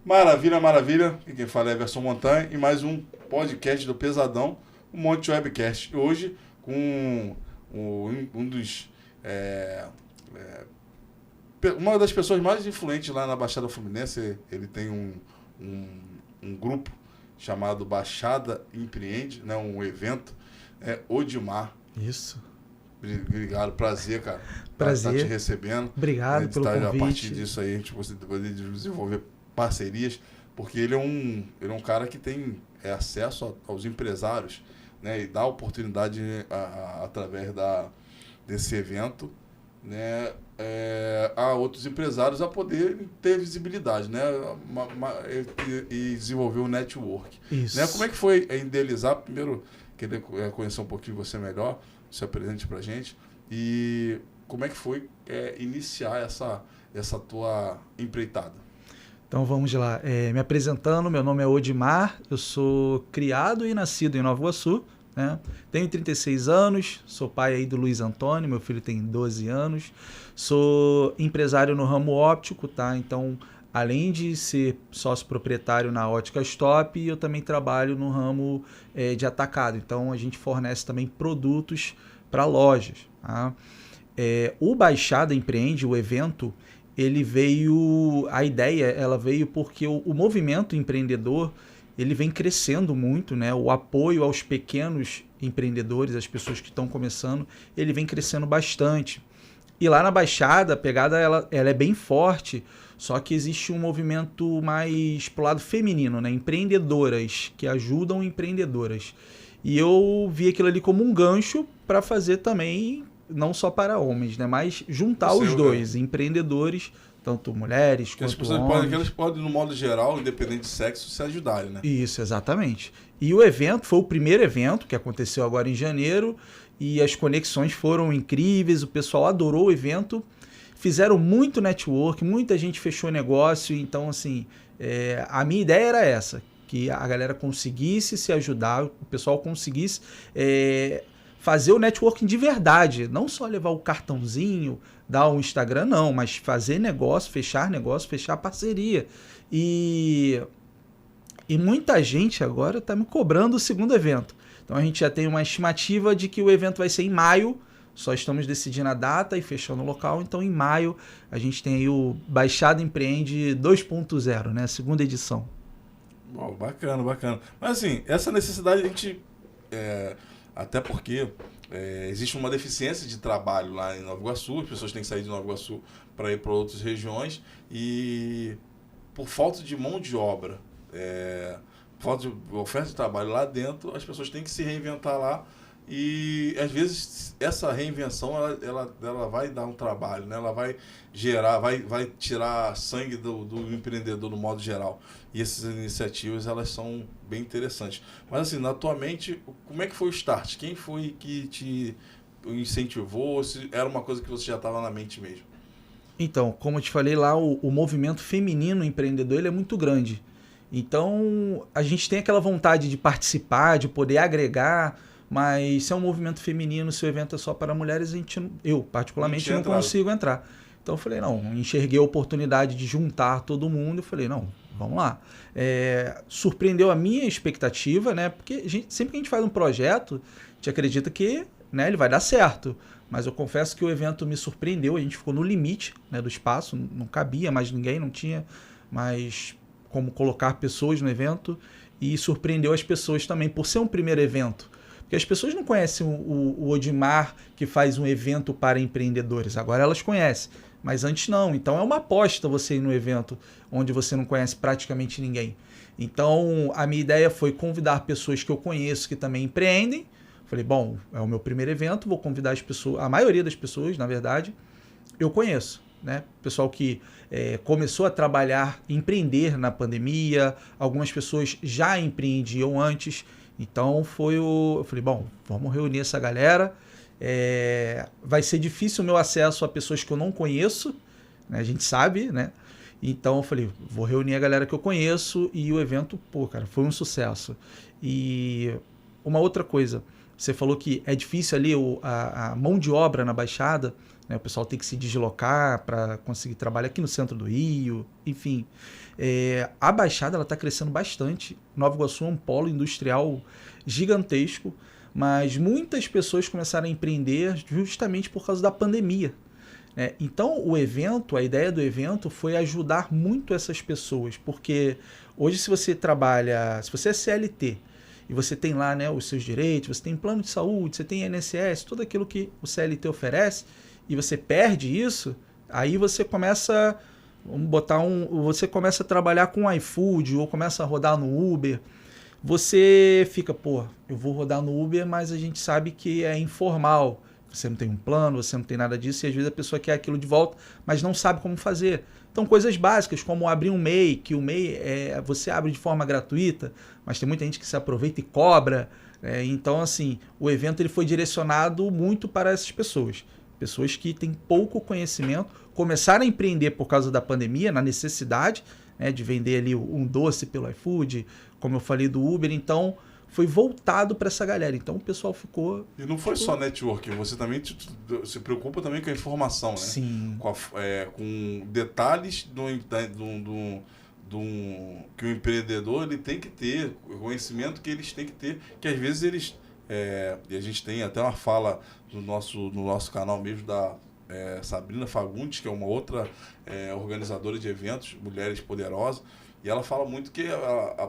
Maravilha, maravilha. E quem fala é Everson Montanha e mais um podcast do Pesadão, o Monte Webcast. E hoje com um dos... uma das pessoas mais influentes lá na Baixada Fluminense. Ele tem um grupo chamado Baixada Empreende, né, um evento, Odimar. Isso. Obrigado, prazer, cara. Prazer. Estar te recebendo. Obrigado pelo convite. A partir disso aí, a gente poder desenvolver parcerias, porque ele é um cara que tem acesso aos empresários, né, e dá oportunidade através desse evento, né, a outros empresários a poder ter visibilidade, né, e desenvolver o network. Isso. Né? Como é que foi idealizar? Primeiro, querer conhecer um pouquinho você melhor, se apresente pra gente, e como é que foi iniciar essa tua empreitada? Então vamos lá, me apresentando, meu nome é Odimar, eu sou criado e nascido em Nova Iguaçu, né? Tenho 36 anos, sou pai aí do Luiz Antônio, meu filho tem 12 anos, sou empresário no ramo óptico, tá? Então, além de ser sócio proprietário na Ótica Stop, eu também trabalho no ramo de atacado, então a gente fornece também produtos para lojas, tá? O Baixada Empreende, o evento, a ideia ela veio porque o movimento empreendedor ele vem crescendo muito, né? O apoio aos pequenos empreendedores, às pessoas que estão começando, ele vem crescendo bastante. E lá na Baixada, a pegada ela é bem forte, só que existe um movimento mais pro lado feminino, né? Empreendedoras, que ajudam empreendedoras. E eu vi aquilo ali como um gancho para fazer também, não só para homens, né? Mas juntar os dois, empreendedores, tanto mulheres quanto homens. Eles podem, no modo geral, independente de sexo, se ajudarem, né? Isso, exatamente. E o evento foi o primeiro evento que aconteceu agora em janeiro e as conexões foram incríveis, o pessoal adorou o evento, fizeram muito network, muita gente fechou negócio, então assim, a minha ideia era essa, que a galera conseguisse se ajudar, o pessoal conseguisse fazer o networking de verdade, não só levar o cartãozinho, dar um Instagram, não, mas fazer negócio, fechar parceria. E muita gente agora está me cobrando o segundo evento. Então a gente já tem uma estimativa de que o evento vai ser em maio, só estamos decidindo a data e fechando o local, então em maio a gente tem aí o Baixada Empreende 2.0, né, segunda edição. Bom, bacana, bacana. Mas assim, essa necessidade a gente... até porque existe uma deficiência de trabalho lá em Nova Iguaçu, as pessoas têm que sair de Nova Iguaçu para ir para outras regiões e por falta de mão de obra, falta de oferta de trabalho lá dentro, as pessoas têm que se reinventar lá e às vezes essa reinvenção ela vai dar um trabalho, né? Ela vai gerar, vai tirar sangue do empreendedor no modo geral. E essas iniciativas elas são bem interessantes. Mas assim, na tua mente, como é que foi o start? Quem foi que te incentivou? Se era uma coisa que você já estava na mente mesmo? Então, como eu te falei lá, o movimento feminino empreendedor ele é muito grande. Então, a gente tem aquela vontade de participar, de poder agregar, mas se é um movimento feminino, se o evento é só para mulheres, eu particularmente não consigo entrar. Então eu falei, não, enxerguei a oportunidade de juntar todo mundo, eu falei, não, vamos lá. Surpreendeu a minha expectativa, né? Porque sempre que a gente faz um projeto, a gente acredita que, né, ele vai dar certo. Mas eu confesso que o evento me surpreendeu, a gente ficou no limite, né, do espaço, não cabia mais ninguém, não tinha mais como colocar pessoas no evento e surpreendeu as pessoas também por ser um primeiro evento. Porque as pessoas não conhecem o Odimar que faz um evento para empreendedores. Agora elas conhecem, mas antes não. Então é uma aposta você ir no evento onde você não conhece praticamente ninguém. Então a minha ideia foi convidar pessoas que eu conheço que também empreendem. Falei, bom, é o meu primeiro evento, vou convidar as pessoas, a maioria das pessoas, na verdade, eu conheço, né? Pessoal que começou a trabalhar, empreender na pandemia, algumas pessoas já empreendiam antes. Então eu falei, bom, vamos reunir essa galera, vai ser difícil o meu acesso a pessoas que eu não conheço, né? A gente sabe, né? Então eu falei, vou reunir a galera que eu conheço e o evento, pô, cara, foi um sucesso. E uma outra coisa, você falou que é difícil ali a mão de obra na Baixada, né? O pessoal tem que se deslocar para conseguir trabalhar aqui no centro do Rio, enfim. A Baixada está crescendo bastante. Nova Iguaçu é um polo industrial gigantesco, mas muitas pessoas começaram a empreender justamente por causa da pandemia. Então, o evento, a ideia do evento foi ajudar muito essas pessoas, porque hoje se você trabalha, se você é CLT e você tem lá, né, os seus direitos, você tem plano de saúde, você tem INSS, tudo aquilo que o CLT oferece, e você perde isso, aí você começa, você começa a trabalhar com iFood ou começa a rodar no Uber. Você fica, pô, eu vou rodar no Uber, mas a gente sabe que é informal. Você não tem um plano, você não tem nada disso, e às vezes a pessoa quer aquilo de volta, mas não sabe como fazer. Então, coisas básicas, como abrir um MEI, que o MEI você abre de forma gratuita, mas tem muita gente que se aproveita e cobra. Então, assim, o evento ele foi direcionado muito para essas pessoas. Pessoas que têm pouco conhecimento, começaram a empreender por causa da pandemia, na necessidade, né, de vender ali um doce pelo iFood, como eu falei do Uber, então foi voltado para essa galera. Então o pessoal ficou... E não foi só network, você também se preocupa também com a informação, né? Sim. Com detalhes que o empreendedor ele tem que ter, o conhecimento que eles têm que ter, que às vezes eles... e a gente tem até uma fala no nosso canal mesmo da Sabrina Fagundes, que é uma outra organizadora de eventos, Mulheres Poderosas, e ela fala muito que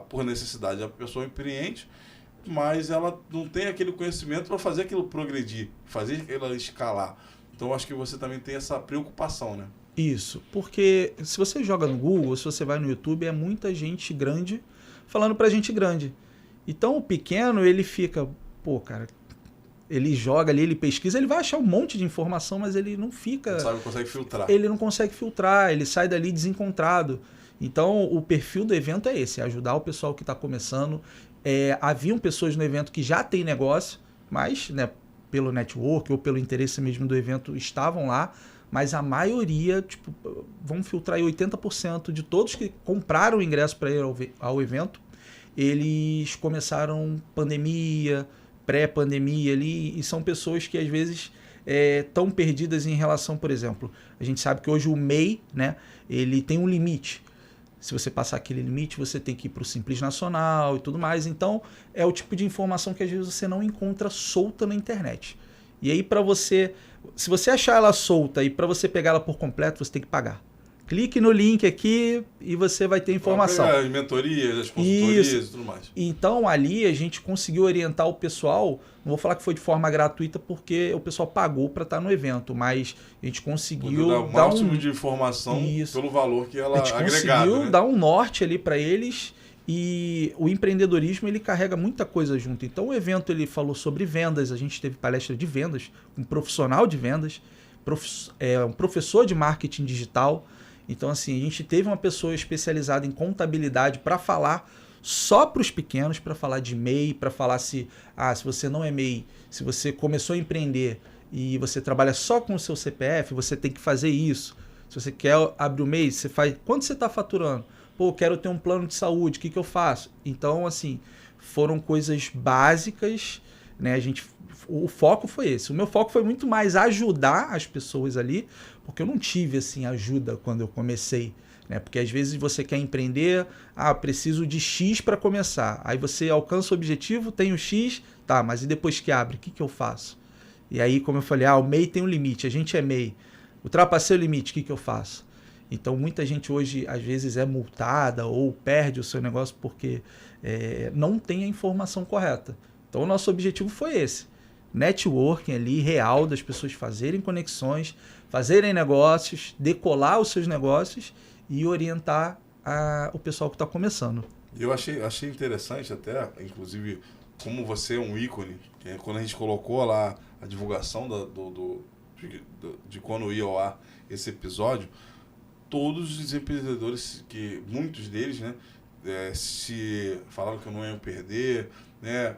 por necessidade a pessoa empreende, mas ela não tem aquele conhecimento para fazer aquilo progredir, fazer ela escalar. Então, eu acho que você também tem essa preocupação, né? Isso, porque se você joga no Google, se você vai no YouTube, é muita gente grande falando para gente grande. Então, o pequeno, ele fica, pô, cara, ele joga ali, ele pesquisa, ele vai achar um monte de informação, mas ele não fica... Não consegue filtrar. Ele não consegue filtrar, ele sai dali desencontrado. Então, o perfil do evento é esse, ajudar o pessoal que está começando. Haviam pessoas no evento que já têm negócio, mas, né, pelo network ou pelo interesse mesmo do evento, estavam lá, mas a maioria, tipo, vamos filtrar aí 80% de todos que compraram o ingresso para ir ao evento, eles começaram pandemia, pré-pandemia ali, e são pessoas que às vezes estão perdidas em relação, por exemplo, a gente sabe que hoje o MEI, né, ele tem um limite. Se você passar aquele limite, você tem que ir para o Simples Nacional e tudo mais. Então, é o tipo de informação que às vezes você não encontra solta na internet. E aí, para você... Se você achar ela solta e para você pegar ela por completo, você tem que pagar. Clique no link aqui e você vai ter informação. As mentorias, as consultorias e tudo mais. Então, ali a gente conseguiu orientar o pessoal. Não vou falar que foi de forma gratuita, porque o pessoal pagou para estar no evento, mas a gente conseguiu dar o máximo de informação pelo valor que ela agregada. A gente conseguiu dar um norte ali para eles, e o empreendedorismo ele carrega muita coisa junto. Então, o evento ele falou sobre vendas, a gente teve palestra de vendas, um profissional de vendas, um professor de marketing digital. Então, assim, a gente teve uma pessoa especializada em contabilidade para falar só para os pequenos, para falar de MEI, para falar se você não é MEI, se você começou a empreender e você trabalha só com o seu CPF, você tem que fazer isso. Se você quer abrir o MEI, você faz... Quanto você está faturando? Pô, eu quero ter um plano de saúde, o que eu faço? Então, assim, foram coisas básicas, né? O foco foi esse. O meu foco foi muito mais ajudar as pessoas ali, porque eu não tive assim ajuda quando eu comecei, né? Porque às vezes você quer empreender, preciso de X para começar. Aí você alcança o objetivo, tem o X, tá, mas e depois que abre, o que eu faço? E aí, como eu falei, o MEI tem um limite, a gente é MEI. Ultrapassei o limite, o que eu faço? Então, muita gente hoje, às vezes, é multada ou perde o seu negócio porque não tem a informação correta. Então, o nosso objetivo foi esse. Networking ali, real, das pessoas fazerem conexões, fazerem negócios, decolar os seus negócios e orientar o pessoal que está começando. Eu achei interessante até, inclusive, como você é um ícone, quando a gente colocou lá a divulgação de quando ia ao ar esse episódio, todos os empreendedores, muitos deles, né, se falaram que eu não ia perder, né,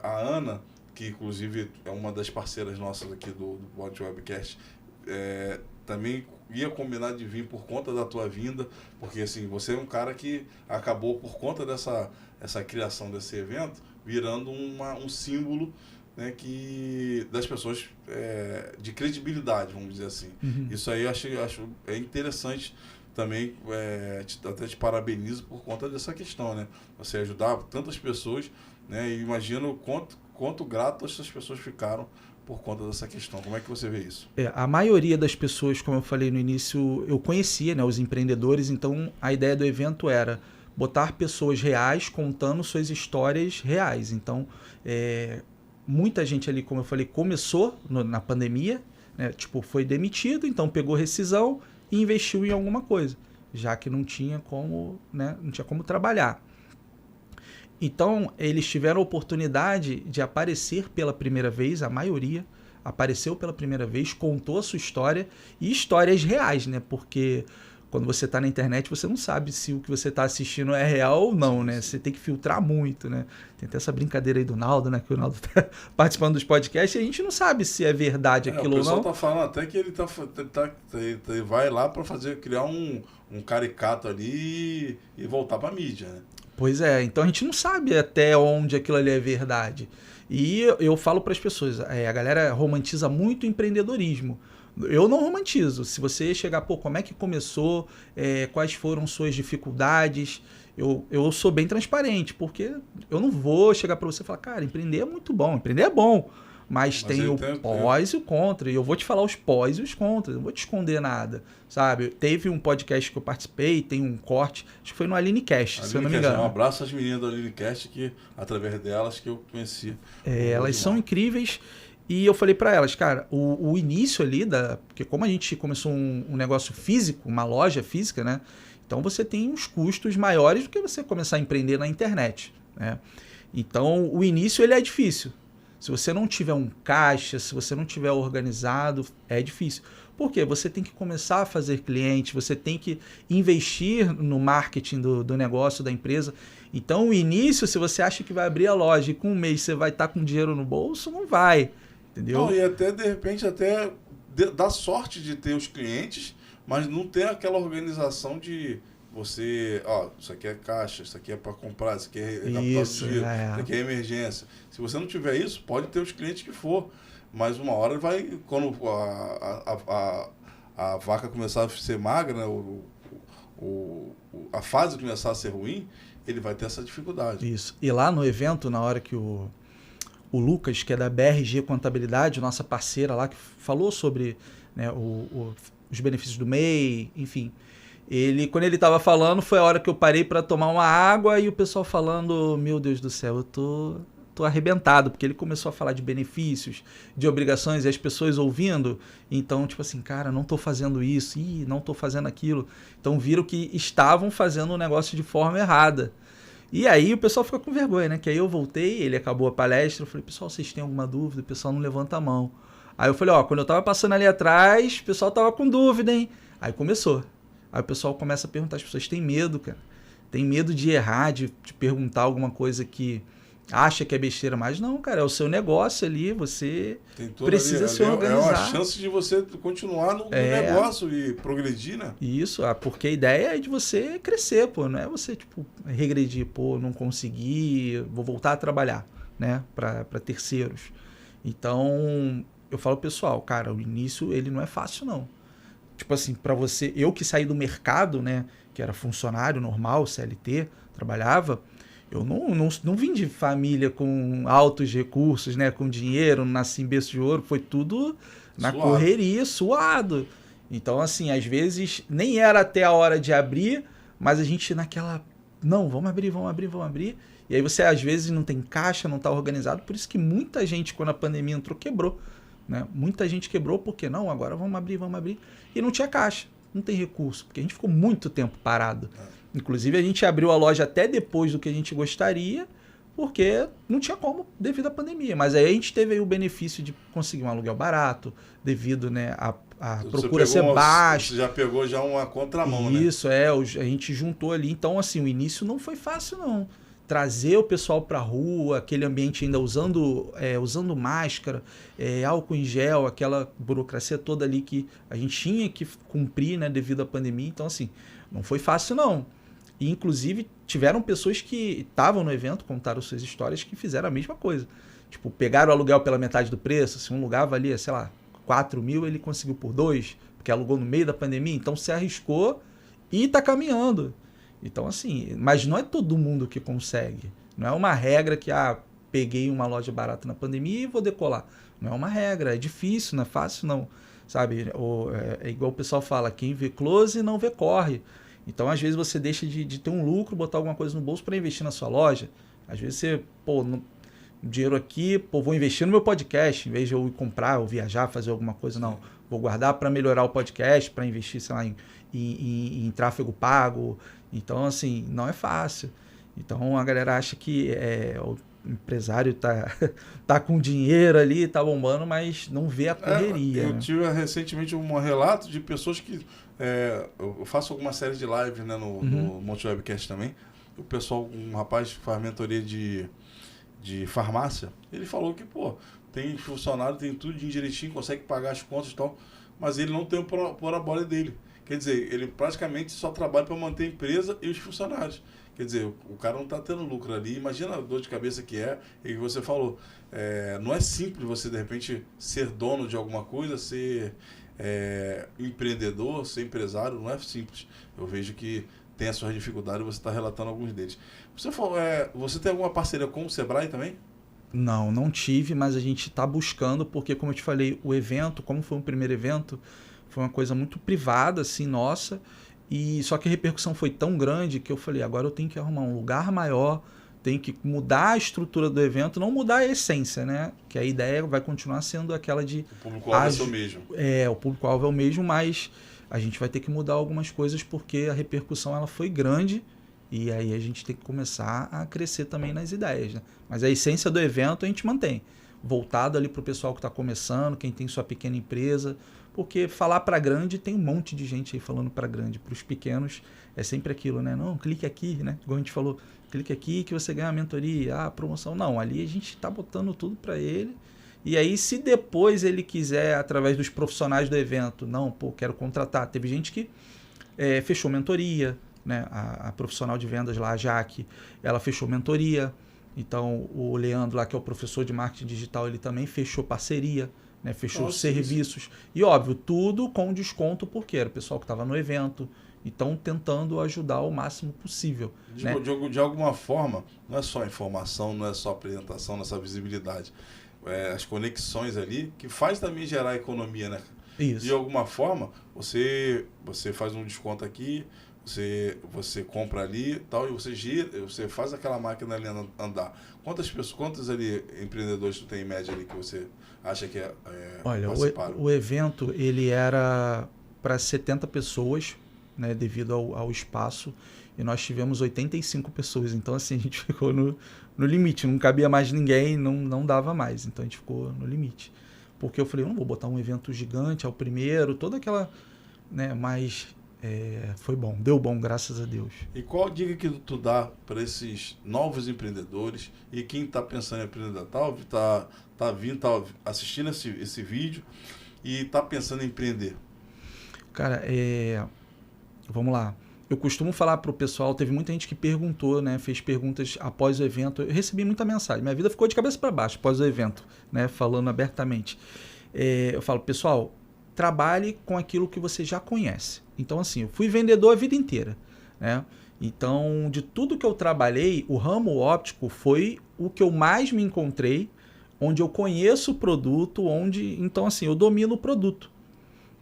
a Ana, que inclusive é uma das parceiras nossas aqui do Pod Webcast, também ia combinar de vir por conta da tua vinda, porque assim, você é um cara que acabou por conta dessa criação desse evento, virando um símbolo né, das pessoas de credibilidade, vamos dizer assim. Isso aí eu acho é interessante também, até te parabenizo por conta dessa questão, né? Você ajudar tantas pessoas, né? E imagino quanto grato essas pessoas ficaram por conta dessa questão. Como é que você vê isso? A maioria das pessoas, como eu falei no início, eu conhecia, né, os empreendedores, então a ideia do evento era botar pessoas reais contando suas histórias reais. Então, muita gente ali, como eu falei, começou na pandemia, né, tipo, foi demitido, então pegou rescisão e investiu em alguma coisa, já que não tinha como, né, não tinha como trabalhar. Então, eles tiveram a oportunidade de aparecer pela primeira vez, a maioria apareceu pela primeira vez, contou a sua história, e histórias reais, né? Porque quando você está na internet, você não sabe se o que você está assistindo é real ou não, né? Você tem que filtrar muito, né? Tem até essa brincadeira aí do Naldo, né? Que o Naldo está participando dos podcasts e a gente não sabe se é verdade aquilo ou não. O pessoal tá falando até que ele vai lá para criar um caricato ali e voltar para a mídia, né? Pois é, então a gente não sabe até onde aquilo ali é verdade. E eu falo para as pessoas, a galera romantiza muito o empreendedorismo. Eu não romantizo. Se você chegar, como é que começou, quais foram suas dificuldades, eu sou bem transparente, porque eu não vou chegar para você e falar, cara, empreender é muito bom, empreender é bom. Mas tem o pós e o contra. E eu vou te falar os pós e os contras. Não vou te esconder nada, sabe? Teve um podcast que eu participei, tem um corte, acho que foi no Alinecast, se eu não me engano. Um abraço às meninas do Alinecast, que através delas que eu conheci. Elas são incríveis. E eu falei para elas, cara, o início ali, porque como a gente começou um negócio físico, uma loja física, né? Então você tem uns custos maiores do que você começar a empreender na internet, né? Então o início ele é difícil. Se você não tiver um caixa, se você não tiver organizado, é difícil. Por quê? Você tem que começar a fazer cliente, você tem que investir no marketing do negócio, da empresa. Então, o início, se você acha que vai abrir a loja e com um mês você vai estar com dinheiro no bolso, não vai. Entendeu? Não, e até, de repente, dá sorte de ter os clientes, mas não tem aquela organização de... Você, isso aqui é caixa, isso aqui é para comprar, isso aqui é capital de giro, isso aqui é emergência. Se você não tiver isso, pode ter os clientes que for, mas uma hora vai, quando a vaca começar a ser magra, né, a fase começar a ser ruim, ele vai ter essa dificuldade. Isso. E lá no evento, na hora que o Lucas, que é da BRG Contabilidade, nossa parceira lá, que falou sobre, né, os benefícios do MEI, enfim... Quando ele estava falando, foi a hora que eu parei para tomar uma água e o pessoal falando, meu Deus do céu, eu tô arrebentado, porque ele começou a falar de benefícios, de obrigações, e as pessoas ouvindo, então, tipo assim, cara, não tô fazendo isso, não tô fazendo aquilo. Então viram que estavam fazendo o negócio de forma errada. E aí o pessoal fica com vergonha, né? Que aí eu voltei, ele acabou a palestra, eu falei, pessoal, vocês têm alguma dúvida? O pessoal não levanta a mão. Aí eu falei, quando eu tava passando ali atrás, o pessoal tava com dúvida, hein? Aí começou. Aí o pessoal começa a perguntar, as pessoas têm medo, cara. Tem medo de errar, de perguntar alguma coisa que acha que é besteira, mas não, cara, é o seu negócio ali, você precisa se organizar. É uma chance de você continuar no negócio e progredir, né? Isso, porque a ideia é de você crescer, não é você, regredir, não consegui, vou voltar a trabalhar, né, para terceiros. Então, eu falo, pessoal, cara, o início, ele não é fácil, não. Tipo assim, para você, eu que saí do mercado, né, que era funcionário normal, CLT, trabalhava, eu não vim de família com altos recursos, né, com dinheiro, não nasci em berço de ouro, foi tudo na correria, suado. Então, assim, às vezes nem era até a hora de abrir, mas a gente naquela, não, vamos abrir. E aí você às vezes não tem caixa, não está organizado, por isso que muita gente, quando a pandemia entrou, quebrou. Né? Muita gente quebrou porque não, agora vamos abrir. E não tinha caixa, não tem recurso, porque a gente ficou muito tempo parado. Inclusive a gente abriu a loja até depois do que a gente gostaria, porque não tinha como devido à pandemia. Mas aí a gente teve aí o benefício de conseguir um aluguel barato, devido, né, a procura ser baixa. Você já pegou uma contramão, Isso, né? a gente juntou ali. Então, assim, o início não foi fácil, não. Trazer o pessoal para a rua, aquele ambiente ainda usando máscara, álcool em gel, aquela burocracia toda ali que a gente tinha que cumprir, né, devido à pandemia. Então, assim, não foi fácil, não. E, inclusive, tiveram pessoas que estavam no evento, contaram suas histórias, que fizeram a mesma coisa. Tipo, pegaram o aluguel pela metade do preço. Se um lugar valia, sei lá, 4 mil, ele conseguiu por 2, porque alugou no meio da pandemia. Então, se arriscou e está caminhando. Então, assim, mas não é todo mundo que consegue. Não é uma regra que, peguei uma loja barata na pandemia e vou decolar. Não é uma regra, é difícil, não é fácil não. Sabe? É igual o pessoal fala, quem vê close não vê corre. Então, às vezes, você deixa de ter um lucro, botar alguma coisa no bolso para investir na sua loja. Às vezes, você, dinheiro aqui, vou investir no meu podcast, em vez de eu ir comprar ou viajar, fazer alguma coisa, não. Vou guardar para melhorar o podcast, para investir, sei lá, em tráfego pago. Então, assim, não é fácil. Então, a galera acha que o empresário tá com dinheiro ali, tá bombando, mas não vê a correria. Eu tive recentemente um relato de pessoas que... eu faço alguma série de live, né, no Monte Webcast também. O pessoal, um rapaz que faz mentoria de farmácia, ele falou que, tem funcionário, tem tudo direitinho, consegue pagar as contas e tal, mas ele não tem o porabole dele. Quer dizer, ele praticamente só trabalha para manter a empresa e os funcionários. Quer dizer, o cara não está tendo lucro ali. Imagina a dor de cabeça que é, e que você falou. Não é simples você, de repente, ser dono de alguma coisa, ser empreendedor, ser empresário, não é simples. Eu vejo que tem as suas dificuldades, você está relatando alguns deles. Você tem alguma parceria com o Sebrae também? Não tive, mas a gente está buscando, porque, como eu te falei, o evento, como foi o primeiro evento, foi uma coisa muito privada, assim, nossa, e só que a repercussão foi tão grande que eu falei, agora eu tenho que arrumar um lugar maior, tenho que mudar a estrutura do evento, não mudar a essência, né? Que a ideia vai continuar sendo aquela de... O público-alvo é o mesmo. O público-alvo é o mesmo, mas a gente vai ter que mudar algumas coisas porque a repercussão ela foi grande e aí a gente tem que começar a crescer também nas ideias, né? Mas a essência do evento a gente mantém, voltado ali para o pessoal que está começando, quem tem sua pequena empresa, porque falar para grande, tem um monte de gente aí falando para grande. Para os pequenos é sempre aquilo, né? Não, clique aqui, né? Igual a gente falou, clique aqui que você ganha a mentoria, a promoção. Não, ali a gente está botando tudo para ele. E aí, se depois ele quiser, através dos profissionais do evento, quero contratar. Teve gente que fechou mentoria, né? A profissional de vendas lá, a Jaque, ela fechou mentoria. Então, o Leandro lá, que é o professor de marketing digital, ele também fechou parceria. Né, fechou serviços. E, óbvio, tudo com desconto, porque era o pessoal que estava no evento. Então, tentando ajudar o máximo possível. De alguma forma, não é só informação, não é só apresentação, nessa visibilidade. As conexões ali, que faz também gerar economia, né? Isso. De alguma forma, você faz um desconto aqui, você compra ali tal, e você gira, você faz aquela máquina ali andar. Quantos ali empreendedores tu tem em média ali que você acha que Olha, o evento ele era para 70 pessoas, né, devido ao espaço, e nós tivemos 85 pessoas. Então, assim, a gente ficou no limite, não cabia mais ninguém, não dava mais. Então, a gente ficou no limite. Porque eu falei, eu não vou botar um evento gigante ao primeiro, toda aquela... né, mas foi bom, deu bom, graças a Deus. E qual dica que tu dá para esses novos empreendedores e quem está pensando em empreender, tá assistindo esse vídeo e está pensando em empreender? Cara, vamos lá. Eu costumo falar para o pessoal, teve muita gente que perguntou, né, fez perguntas após o evento. Eu recebi muita mensagem, minha vida ficou de cabeça para baixo após o evento, né, falando abertamente. Eu falo, pessoal, trabalhe com aquilo que você já conhece. Então, assim, eu fui vendedor a vida inteira, né? Então, de tudo que eu trabalhei, o ramo óptico foi o que eu mais me encontrei, onde eu conheço o produto, então, assim, eu domino o produto.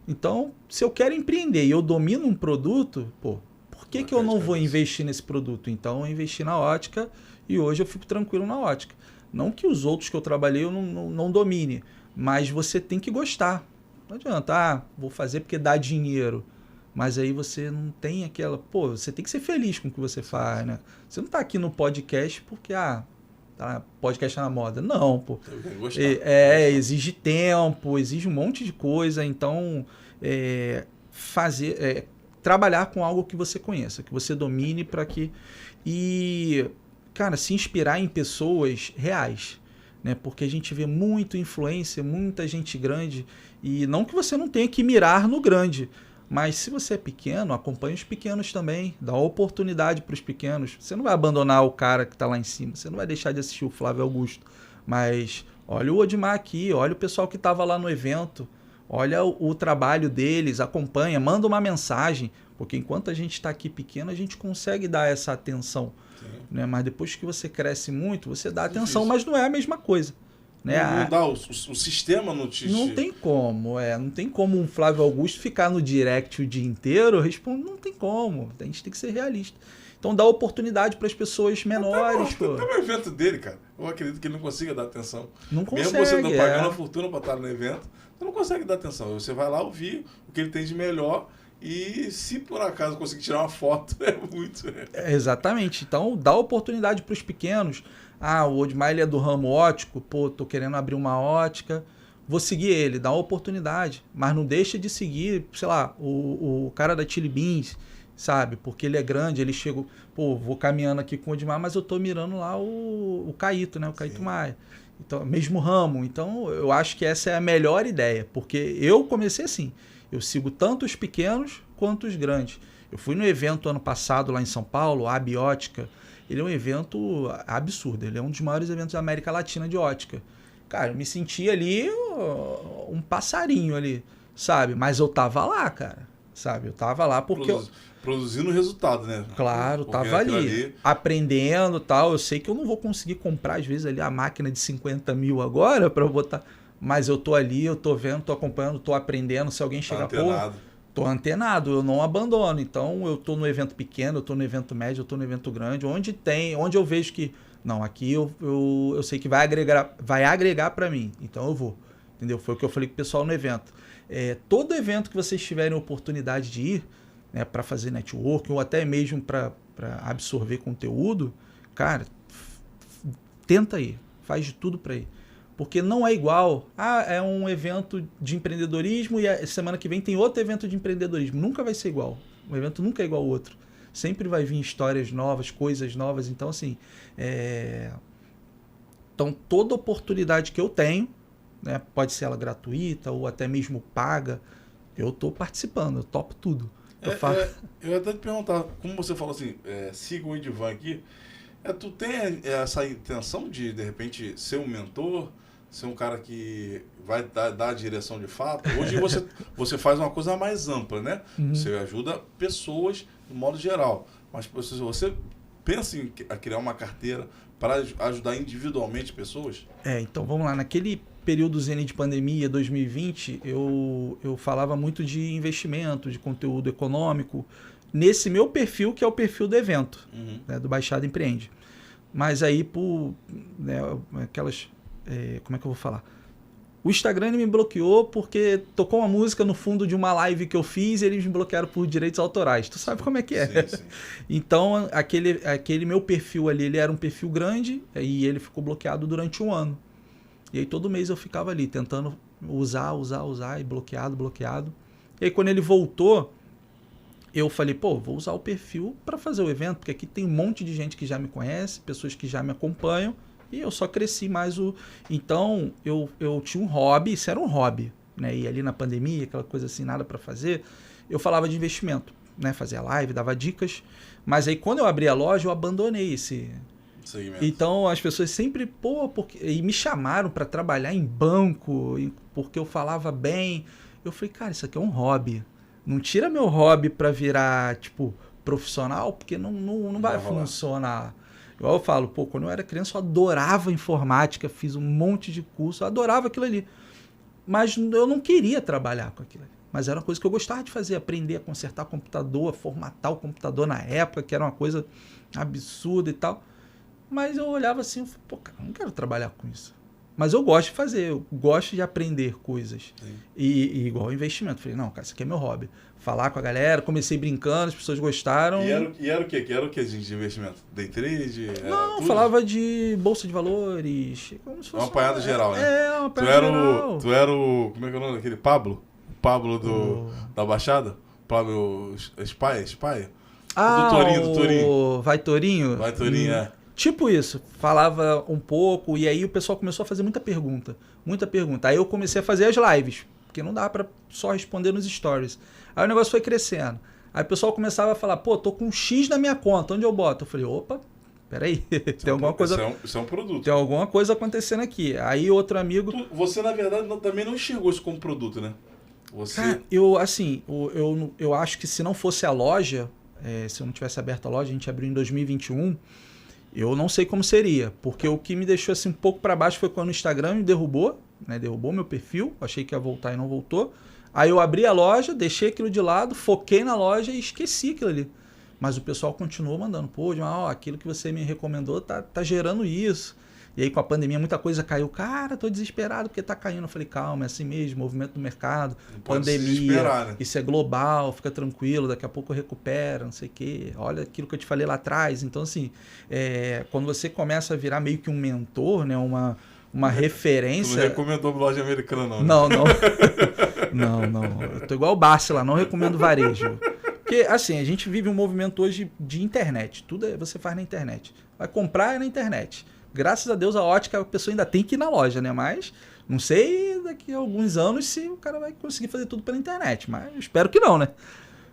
Então, se eu quero empreender e eu domino um produto, por que eu não vou investir nesse produto? Então, eu investi na ótica e hoje eu fico tranquilo na ótica. Não que os outros que eu trabalhei eu não domine, mas você tem que gostar. Não adianta, vou fazer porque dá dinheiro. Mas aí você não tem aquela... você tem que ser feliz com o que você faz, né? Você não está aqui no podcast porque, podcast tá na moda. Não, pô. Exige tempo, exige um monte de coisa. Então, trabalhar com algo que você conheça, que você domine para que... E, cara, se inspirar em pessoas reais, né? Porque a gente vê muito influência, muita gente grande, e não que você não tenha que mirar no grande, Mas se você é pequeno, acompanhe os pequenos também. Dá oportunidade para os pequenos. Você não vai abandonar o cara que está lá em cima. Você não vai deixar de assistir o Flávio Augusto. Mas olha o Odmar aqui, olha o pessoal que estava lá no evento. Olha o trabalho deles, acompanha, manda uma mensagem. Porque enquanto a gente está aqui pequeno, a gente consegue dar essa atenção. Né? Mas depois que você cresce muito, você dá atenção, mas não é a mesma coisa. Né? Não dá, o sistema não te... Não tem como, não tem como um Flávio Augusto ficar no direct o dia inteiro respondendo, não tem como, a gente tem que ser realista. Então dá oportunidade para as pessoas menores. Até o evento dele, cara, eu acredito que ele não consiga dar atenção. Não consegue. Mesmo você não pagando a fortuna para estar no evento, você não consegue dar atenção. Você vai lá ouvir o que ele tem de melhor e se por acaso conseguir tirar uma foto, é muito... Exatamente, então dá oportunidade para os pequenos. O Odmar ele é do ramo ótico, tô querendo abrir uma ótica, vou seguir ele, dá uma oportunidade, mas não deixa de seguir, sei lá, o cara da Chili Beans, sabe, porque ele é grande, ele chega, vou caminhando aqui com o Odmar, mas eu tô mirando lá o Caíto, né, o Caíto Maia, então, mesmo ramo, então eu acho que essa é a melhor ideia, porque eu comecei assim, eu sigo tanto os pequenos quanto os grandes. Eu fui no evento ano passado lá em São Paulo, a Abiótica. Ele é um evento absurdo, ele é um dos maiores eventos da América Latina de ótica. Cara, eu me senti ali um passarinho ali, sabe? Mas eu tava lá, cara, sabe? Eu tava lá porque... Produzindo resultado, né? Claro, porque tava ali, aprendendo e tal. Eu sei que eu não vou conseguir comprar, às vezes, ali a máquina de 50 mil agora para botar... Mas eu tô ali, eu tô vendo, tô acompanhando, tô aprendendo. Se alguém chegar, tô antenado, eu não abandono. Então, eu tô no evento pequeno, eu tô no evento médio, eu tô no evento grande, onde eu vejo que, não, aqui eu sei que vai agregar para mim, então eu vou. Entendeu? Foi o que eu falei com o pessoal no evento. Todo evento que vocês tiverem oportunidade de ir, né, para fazer networking ou até mesmo para absorver conteúdo, cara, tenta ir, faz de tudo para ir. Porque não é igual, é um evento de empreendedorismo e a semana que vem tem outro evento de empreendedorismo. Nunca vai ser igual. Um evento nunca é igual ao outro. Sempre vai vir histórias novas, coisas novas. Então, assim, então toda oportunidade que eu tenho, né, pode ser ela gratuita ou até mesmo paga, eu estou participando, eu topo tudo. Eu ia até te perguntar, como você falou assim, siga o Edivan aqui, tu tem essa intenção de repente, ser um mentor, ser um cara que vai dar a direção de fato? Hoje você faz uma coisa mais ampla, né? Uhum. Você ajuda pessoas no modo geral. Mas você pensa em criar uma carteira para ajudar individualmente pessoas? Então vamos lá. Naquele período de pandemia, 2020, eu falava muito de investimento, de conteúdo econômico, nesse meu perfil, que é o perfil do evento, né, do Baixada Empreende. Mas aí, por aquelas... como é que eu vou falar? O Instagram me bloqueou porque tocou uma música no fundo de uma live que eu fiz e eles me bloquearam por direitos autorais. Tu sabe como é que é. Sim. Então, aquele meu perfil ali, ele era um perfil grande e ele ficou bloqueado durante 1 ano. E aí todo mês eu ficava ali tentando usar e bloqueado. E aí quando ele voltou, eu falei, vou usar o perfil para fazer o evento, porque aqui tem um monte de gente que já me conhece, pessoas que já me acompanham, e eu só cresci mais Então, eu tinha um hobby, isso era um hobby, né? E ali na pandemia, aquela coisa assim, nada para fazer, eu falava de investimento, né? Fazia live, dava dicas, mas aí quando eu abri a loja, eu abandonei esse... segmento. Então, as pessoas sempre, e me chamaram para trabalhar em banco, porque eu falava bem. Eu falei, cara, isso aqui é um hobby. Não tira meu hobby para virar, profissional, porque não vai funcionar. Igual eu falo, quando eu era criança, eu adorava informática, fiz um monte de curso, eu adorava aquilo ali. Mas eu não queria trabalhar com aquilo ali. Mas era uma coisa que eu gostava de fazer, aprender a consertar computador, a formatar o computador na época, que era uma coisa absurda e tal. Mas eu olhava assim, eu falei, cara, não quero trabalhar com isso. Mas eu gosto de fazer, eu gosto de aprender coisas. E igual investimento. Falei, não, cara, isso aqui é meu hobby. Falar com a galera, comecei brincando, as pessoas gostaram. E era o quê? Era o que de investimento? Day trade? Não, falava de bolsa de valores. Como se fosse uma apanhada geral, né? Uma apanhada geral. Tu era o... Como é que é o nome daquele? Pablo? O Pablo da Baixada? Pablo Spaia? Do Torinho. Vai Torinho? Vai Torinho, Tipo isso, falava um pouco e aí o pessoal começou a fazer muita pergunta. Aí eu comecei a fazer as lives, porque porque não dá para só responder nos stories. Aí o negócio foi crescendo. Aí o pessoal começava a falar, pô, tô com X na minha conta, onde eu boto? Eu falei, opa, peraí, tem alguma coisa... Isso é um produto. Tem alguma coisa acontecendo aqui. Aí outro amigo... Você, na verdade, também não enxergou isso como produto, né? Cara, eu acho que se não fosse a loja, se eu não tivesse aberto a loja, a gente abriu em 2021, eu não sei como seria. Porque o que me deixou assim um pouco para baixo foi quando o Instagram me derrubou, né? Derrubou meu perfil, achei que ia voltar e não voltou. Aí eu abri a loja, deixei aquilo de lado, foquei na loja e esqueci aquilo ali. Mas o pessoal continuou mandando, pô, aquilo que você me recomendou tá gerando isso. E aí com a pandemia muita coisa caiu. Cara, tô desesperado porque tá caindo. Eu falei, calma, é assim mesmo, movimento do mercado, pandemia, né? Isso é global, fica tranquilo, daqui a pouco recupera, não sei o quê. Olha aquilo que eu te falei lá atrás. Então assim, quando você começa a virar meio que um mentor, né, uma referência... Tu não recomendou loja americana não, né? Não. Eu tô igual o Barça lá, não recomendo varejo. Porque, assim, a gente vive um movimento hoje de internet. Tudo você faz na internet. Vai comprar na internet. Graças a Deus a ótica a pessoa ainda tem que ir na loja, né? Mas não sei daqui a alguns anos se o cara vai conseguir fazer tudo pela internet. Mas espero que não, né?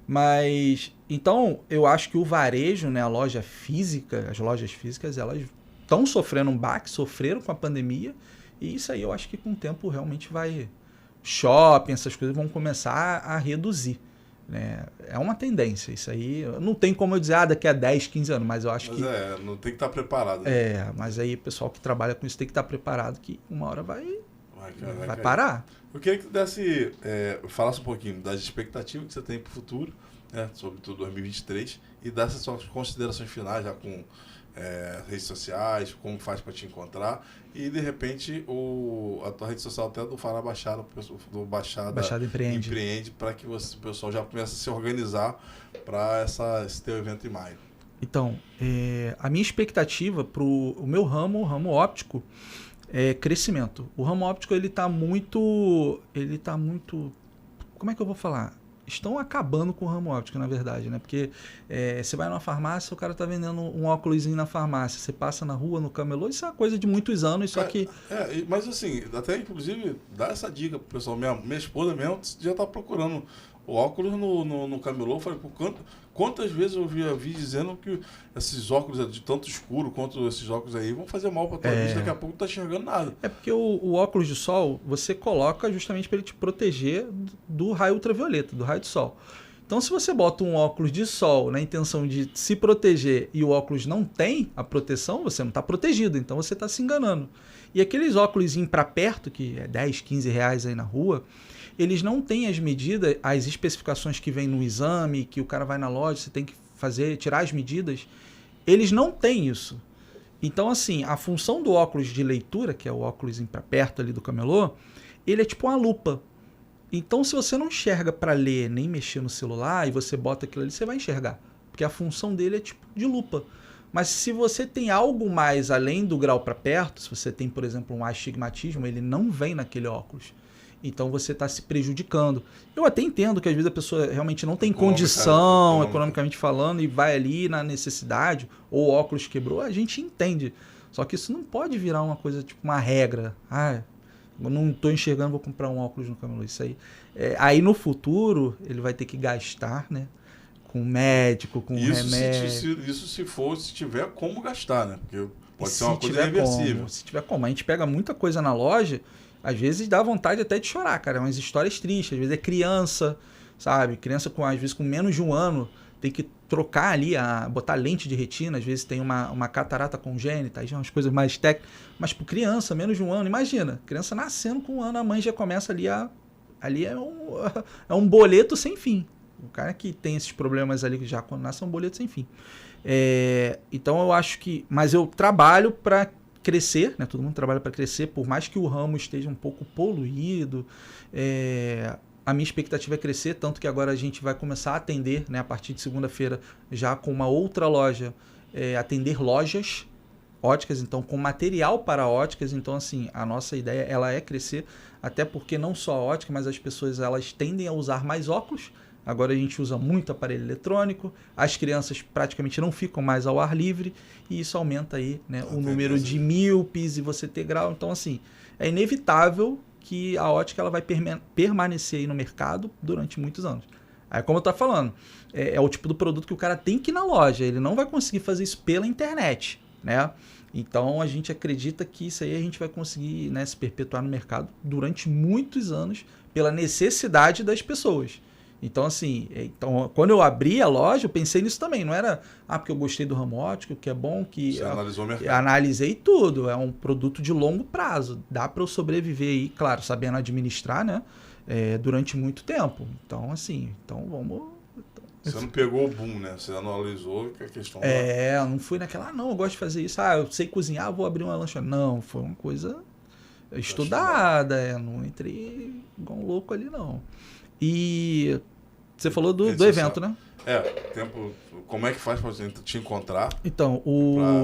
Mas, então, eu acho que o varejo, né? A loja física, as lojas físicas, elas estão sofrendo um baque, sofreram com a pandemia. E isso aí eu acho que com o tempo realmente vai... Shopping, essas coisas vão começar a reduzir. Né? É uma tendência, isso aí não tem como eu dizer daqui a 10, 15 anos, mas eu acho que... não tem que estar preparado. Né? Mas aí o pessoal que trabalha com isso tem que estar preparado que uma hora vai parar. Eu queria que tu falasse um pouquinho das expectativas que você tem para o futuro, né? Sobre tudo 2023, e dessas suas considerações finais já com redes sociais, como faz para te encontrar, e de repente a tua rede social até do Fala Baixada, do Baixada Empreende, para que o pessoal já comece a se organizar para esse teu evento em maio. Então, a minha expectativa para o meu ramo, o ramo óptico, é crescimento. O ramo óptico ele tá muito, como é que eu vou falar? Estão acabando com o ramo óptico, na verdade, né? Porque você vai numa farmácia, o cara tá vendendo um óculosinho na farmácia. Você passa na rua, no camelô, isso é uma coisa de muitos anos, só que... Mas assim, até inclusive, dá essa dica pro pessoal. Minha esposa mesmo já tá procurando o óculos no camelô. Eu falei, quantas vezes eu vi dizendo que esses óculos de tanto escuro quanto esses óculos aí vão fazer mal pra tua vista, daqui a pouco não tá enxergando nada. É porque o óculos de sol, você coloca justamente para ele te proteger do raio ultravioleta, do raio do sol. Então, se você bota um óculos de sol na intenção de se proteger e o óculos não tem a proteção, você não está protegido, então você está se enganando. E aqueles óculos para perto, que é 10, 15 reais aí na rua, eles não têm as medidas, as especificações que vem no exame, que o cara vai na loja, você tem que tirar as medidas, eles não têm isso. Então, assim, a função do óculos de leitura, que é o óculos para perto ali do camelô, ele é tipo uma lupa. Então, se você não enxerga para ler nem mexer no celular e você bota aquilo ali, você vai enxergar. Porque a função dele é tipo de lupa. Mas se você tem algo mais além do grau para perto, se você tem, por exemplo, um astigmatismo, ele não vem naquele óculos. Então você está se prejudicando. Eu até entendo que às vezes a pessoa realmente não tem condição, economicamente falando, e vai ali na necessidade, ou o óculos quebrou, a gente entende. Só que isso não pode virar uma coisa, tipo uma regra. Eu não estou enxergando, vou comprar um óculos no camelô. Isso aí. Aí no futuro, ele vai ter que gastar, né? Com médico, com remédio. Isso se tiver como gastar, né? Porque pode ser uma coisa irreversível. Se tiver como. A gente pega muita coisa na loja, às vezes dá vontade até de chorar, cara. Umas histórias tristes. Às vezes é criança, sabe? Criança às vezes com menos de um ano, tem que trocar ali, botar lente de retina. Às vezes tem uma catarata congênita, aí já umas coisas mais técnicas. Mas por criança, menos de um ano, imagina. Criança nascendo com um ano, a mãe já começa ali ali é um boleto sem fim. O cara que tem esses problemas ali, que já quando nasce, é um boleto sem fim. Então eu acho que... Mas eu trabalho para crescer, né? Todo mundo trabalha para crescer, por mais que o ramo esteja um pouco poluído. A minha expectativa é crescer, tanto que agora a gente vai começar a atender, né, a partir de segunda-feira, já com uma outra loja, atender lojas óticas, então com material para óticas. Então, assim, a nossa ideia ela é crescer, até porque não só a ótica, mas as pessoas elas tendem a usar mais óculos. Agora a gente usa muito aparelho eletrônico, as crianças praticamente não ficam mais ao ar livre, e isso aumenta aí, né, o número de míopes e você ter grau. Então, assim, é inevitável que a ótica ela vai permanecer aí no mercado durante muitos anos. Aí, como eu tô falando, é o tipo do produto que o cara tem que ir na loja, ele não vai conseguir fazer isso pela internet, né? Então, a gente acredita que isso aí a gente vai conseguir, né, se perpetuar no mercado durante muitos anos pela necessidade das pessoas. Então, assim, quando eu abri a loja, eu pensei nisso também. Não era, porque eu gostei do ramo óptico, que é bom, que... Você analisou o mercado. Analisei tudo. É um produto de longo prazo. Dá para eu sobreviver aí, claro, sabendo administrar, né? Durante muito tempo. Então, assim, vamos... Você não pegou o boom, né? Você analisou que a questão... eu não fui naquela, não, eu gosto de fazer isso. Eu sei cozinhar, vou abrir uma lanchonete. Não, foi uma coisa estudada. Não entrei igual um louco ali, não. E você falou do evento, né? Como é que faz para te encontrar? Então,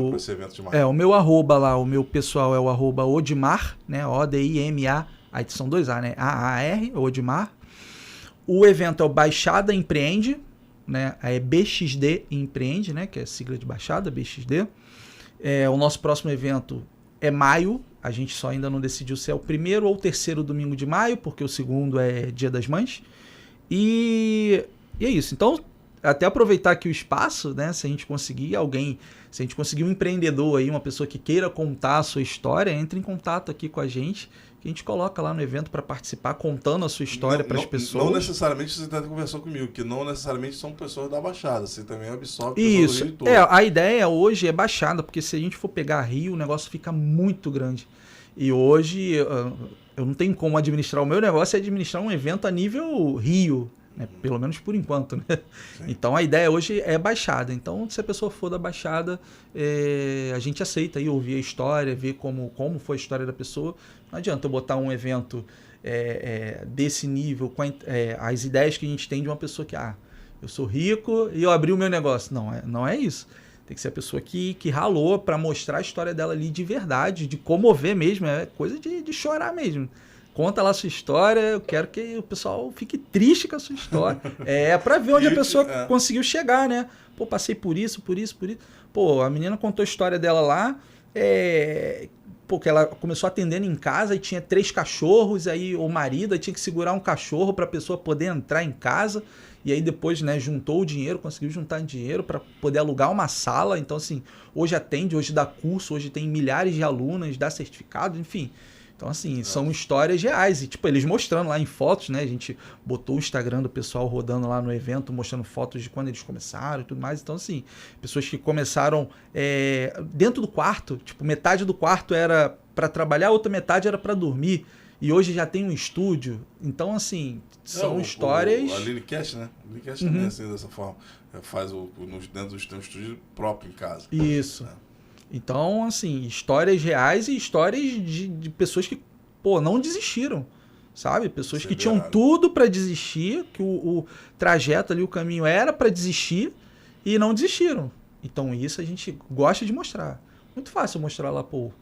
para esse evento de marketing? O meu arroba lá, o meu pessoal é o arroba Odimar, né? O-D-I-M-A, aí são 2 A, né? A-A-R, Odimar. O evento é o Baixada Empreende, né? Aí é BXD Empreende, né? Que é a sigla de Baixada, BXD. O nosso próximo evento é maio. A gente só ainda não decidiu se é o 1º ou o 3º domingo de maio, porque o 2º é Dia das Mães. E é isso. Então, até aproveitar aqui o espaço, né? Se a gente conseguir um empreendedor aí, uma pessoa que queira contar a sua história, entre em contato aqui com a gente, que a gente coloca lá no evento para participar, contando a sua história para as pessoas. Não necessariamente você está conversando comigo, que não necessariamente são pessoas da Baixada, você também absorve pessoas do Rio todo. A ideia hoje é Baixada, porque se a gente for pegar Rio, o negócio fica muito grande. E hoje eu não tenho como administrar o meu negócio, é administrar um evento a nível Rio, né? Pelo menos por enquanto, né? Então a ideia hoje é Baixada. Então, se a pessoa for da Baixada, a gente aceita aí ouvir a história, ver como foi a história da pessoa. Não adianta eu botar um evento desse nível, com as ideias que a gente tem de uma pessoa que, eu sou rico e eu abri o meu negócio. Não é isso. Tem que ser a pessoa que ralou para mostrar a história dela ali de verdade, de comover mesmo, é coisa de chorar mesmo. Conta lá a sua história, eu quero que o pessoal fique triste com a sua história. Para ver onde a pessoa conseguiu chegar, né? Pô, passei por isso. Pô, a menina contou a história dela lá, porque ela começou atendendo em casa e tinha 3 cachorros, aí o marido tinha que segurar um cachorro para a pessoa poder entrar em casa. E aí depois, né, juntou o dinheiro, conseguiu juntar dinheiro para poder alugar uma sala. Então, assim, hoje atende, hoje dá curso, hoje tem milhares de alunas, dá certificado, enfim. Então, assim, são histórias reais. E, eles mostrando lá em fotos, né? A gente botou o Instagram do pessoal rodando lá no evento, mostrando fotos de quando eles começaram e tudo mais. Então, assim, pessoas que começaram dentro do quarto. Metade do quarto era para trabalhar, a outra metade era para dormir. E hoje já tem um estúdio. Então, assim, são histórias... A Lilycast, né? A Lilycast também é assim, dessa forma. Faz dentro do seu estúdio próprio em casa. Isso. Então, assim, histórias reais e histórias de pessoas que, não desistiram, sabe? Pessoas que tinham tudo para desistir, que o trajeto ali, o caminho era para desistir e não desistiram. Então, isso a gente gosta de mostrar. Muito fácil mostrar lá, tô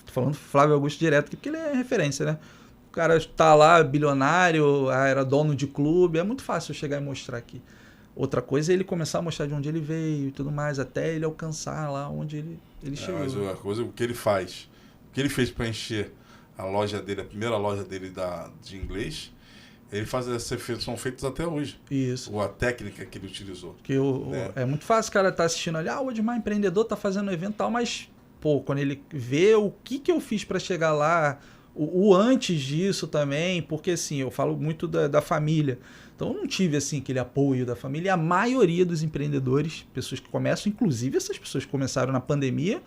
falando Flávio Augusto direto aqui, porque ele é referência, né? O cara tá lá, bilionário, era dono de clube, é muito fácil eu chegar e mostrar aqui. Outra coisa é ele começar a mostrar de onde ele veio e tudo mais, até ele alcançar lá onde ele chegou. Mas a coisa, o que ele faz, o que ele fez para encher a loja dele, a primeira loja dele de inglês, ele faz são feitos até hoje. Isso. Ou a técnica que ele utilizou. É muito fácil o cara tá assistindo ali, o Odimar empreendedor tá fazendo um evento e tal, mas quando ele vê o que eu fiz para chegar lá, o antes disso também, porque assim, eu falo muito da família. Então eu não tive assim aquele apoio da família. E a maioria dos empreendedores, pessoas que começam, inclusive essas pessoas que começaram na pandemia,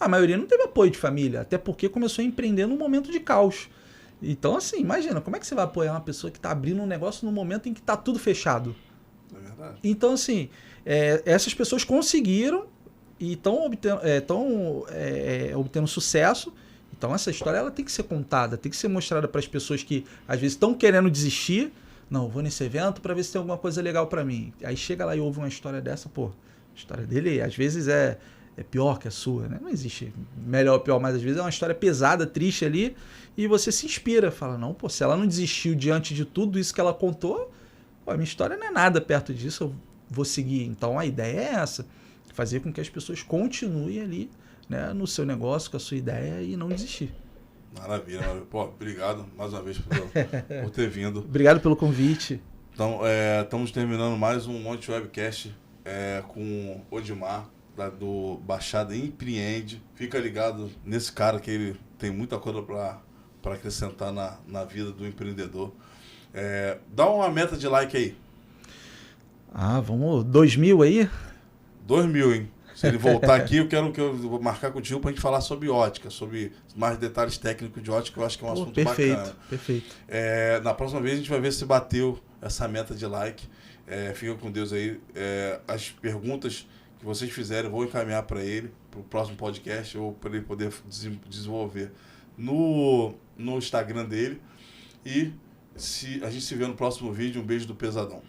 a maioria não teve apoio de família, até porque começou a empreender num momento de caos. Então assim, imagina, como é que você vai apoiar uma pessoa que está abrindo um negócio no momento em que está tudo fechado? É verdade. Então assim, essas pessoas conseguiram e estão obtendo sucesso. Então essa história ela tem que ser contada, tem que ser mostrada para as pessoas que às vezes estão querendo desistir. Não, vou nesse evento para ver se tem alguma coisa legal para mim. Aí chega lá e ouve uma história dessa, a história dele às vezes é pior que a sua, né? Não existe melhor ou pior, mas às vezes é uma história pesada, triste ali, e você se inspira, fala, não, se ela não desistiu diante de tudo isso que ela contou, a minha história não é nada perto disso, eu vou seguir. Então a ideia é essa, fazer com que as pessoas continuem ali, né, no seu negócio, com a sua ideia e não desistir. Maravilha, maravilha. Pô, obrigado mais uma vez por ter vindo. Obrigado pelo convite. Então, estamos terminando mais um Monte Webcast com o Odimar, do Baixada Empreende. Fica ligado nesse cara que ele tem muita coisa para acrescentar na vida do empreendedor. Dá uma meta de like aí. Vamos, 2.000 aí? 2.000, hein? Se ele voltar aqui, eu vou marcar contigo pra gente falar sobre ótica, sobre mais detalhes técnicos de ótica, que eu acho que é um assunto bacana. Perfeito. Na próxima vez a gente vai ver se bateu essa meta de like. Fica com Deus aí. As perguntas que vocês fizerem, eu vou encaminhar para ele, para o próximo podcast, ou para ele poder desenvolver no Instagram dele. E a gente se vê no próximo vídeo. Um beijo do Pesadão.